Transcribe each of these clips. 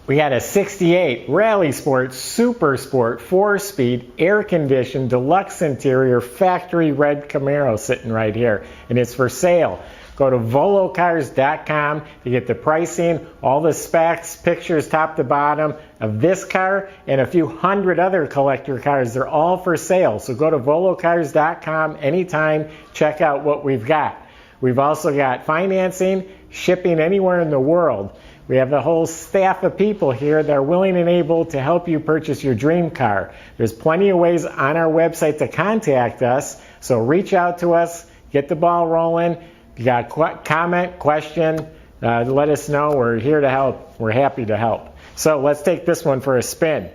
We got a 68 Rally Sport Super Sport 4-speed air-conditioned deluxe interior factory red Camaro sitting right here, and it's for sale. Go to volocars.com to get the pricing, all the specs, pictures top to bottom of this car and a few hundred other collector cars. They're all for sale. So go to volocars.com anytime, check out what we've got. We've also got financing, shipping anywhere in the world. We have a whole staff of people here that are willing and able to help you purchase your dream car. There's plenty of ways on our website to contact us, so reach out to us, get the ball rolling. If you got a comment, question, let us know. We're here to help. We're happy to help. So let's take this one for a spin.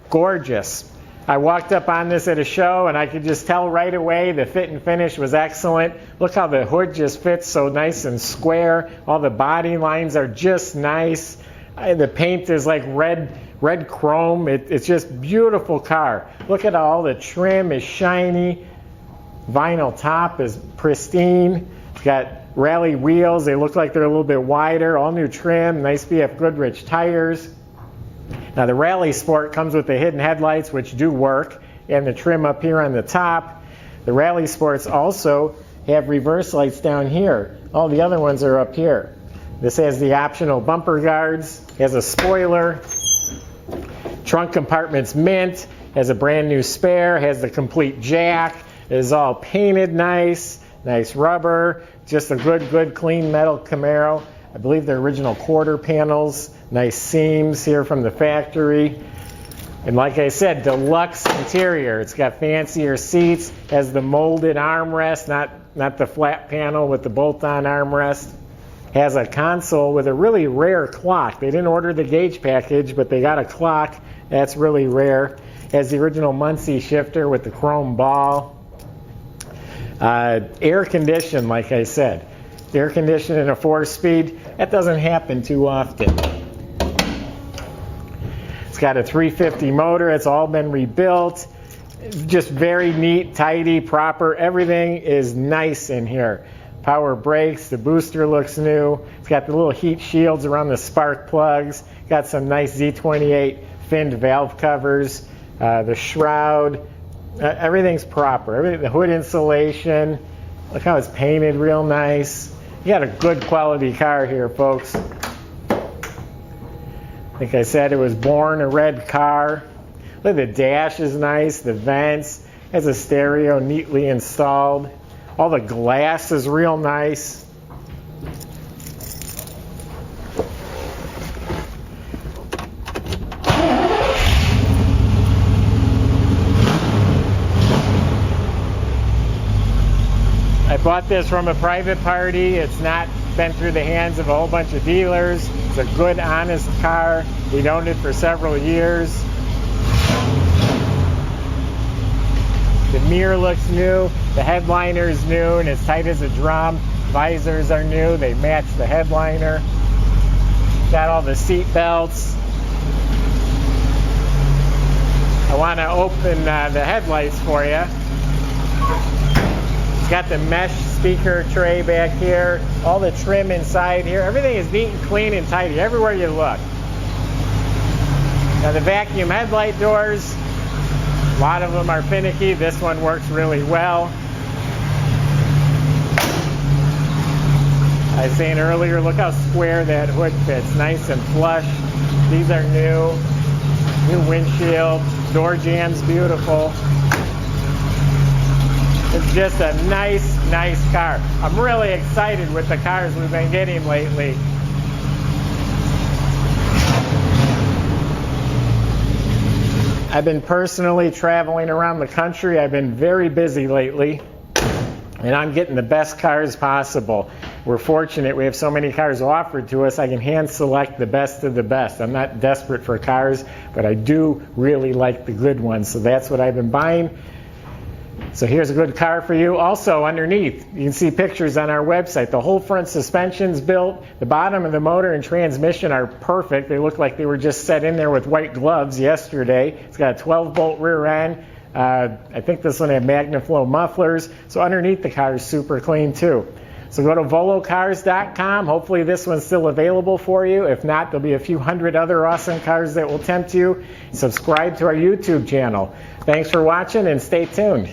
Gorgeous. I walked up on this at a show and I could just tell right away the fit and finish was excellent. Look how the hood just fits so nice and square. All the body lines are just nice. The paint is like red chrome. It's just beautiful car. Look at all the trim is shiny. Vinyl top is pristine. It's got rally wheels. They look like they're a little bit wider. All new trim, nice BF Goodrich tires. Now the Rally Sport comes with the hidden headlights, which do work, and the trim up here on the top. The Rally Sports also have reverse lights down here. All the other ones are up here. This has the optional bumper guards, has a spoiler, trunk compartment's mint, has a brand new spare, has the complete jack, it is all painted nice rubber, just a good clean metal Camaro. I believe they're original quarter panels, nice seams here from the factory. And like I said, deluxe interior. It's got fancier seats, has the molded armrest, not the flat panel with the bolt-on armrest. Has a console with a really rare clock. They didn't order the gauge package, but they got a clock. That's really rare. Has the original Muncie shifter with the chrome ball. Air conditioned, like I said. Air conditioned in a 4-speed. That doesn't happen too often. It's got a 350 motor. It's all been rebuilt. It's just very neat, tidy, proper. Everything is nice in here. Power brakes. The booster looks new. It's got the little heat shields around the spark plugs. Got some nice Z28 finned valve covers. The shroud. Everything's proper. The hood insulation. Look how it's painted real nice. You got a good quality car here, folks. Like I said, it was born a red car. Look, the dash is nice, the vents, has a stereo neatly installed. All the glass is real nice. I bought this from a private party. It's not been through the hands of a whole bunch of dealers. It's a good, honest car. We owned it for several years. The mirror looks new. The headliner is new and as tight as a drum. Visors are new. They match the headliner. Got all the seat belts. I want to open the headlights for you. It's got the mesh speaker tray back here, all the trim inside here. Everything is neat and clean and tidy everywhere you look. Now the vacuum headlight doors, a lot of them are finicky. This one works really well. I was saying earlier, look how square that hood fits, nice and flush. These are new windshield, door jambs, beautiful. It's just a nice car. I'm really excited with the cars we've been getting lately. I've been personally traveling around the country. I've been very busy lately, and I'm getting the best cars possible. We're fortunate we have so many cars offered to us. I can hand select the best of the best. I'm not desperate for cars, but I do really like the good ones, so that's what I've been buying. So here's a good car for you. Also underneath, you can see pictures on our website. The whole front suspension's built. The bottom of the motor and transmission are perfect. They look like they were just set in there with white gloves yesterday. It's got a 12-bolt rear end. I think this one had MagnaFlow mufflers. So underneath the car is super clean too. So go to volocars.com. Hopefully this one's still available for you. If not, there'll be a few hundred other awesome cars that will tempt you. Subscribe to our YouTube channel. Thanks for watching and stay tuned.